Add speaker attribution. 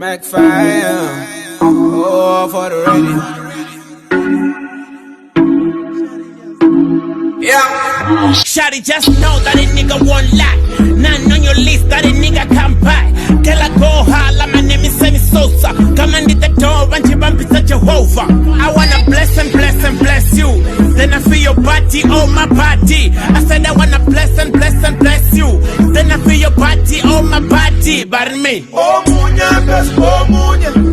Speaker 1: McFire, oh, for the radio. Yeah.
Speaker 2: Shawty, just know that a nigga won't lie. None on your list that a nigga can't buy. Tell her go holla, my name is Sammy Sosa. Come and hit the door and you bump it Jehovah. I wanna bless and bless and bless you. Then I feel your body, oh my body. I said I wanna bless and bless and bless you. Then I feel your body, oh my body. But me,
Speaker 1: Oh muñecas, oh muñecas.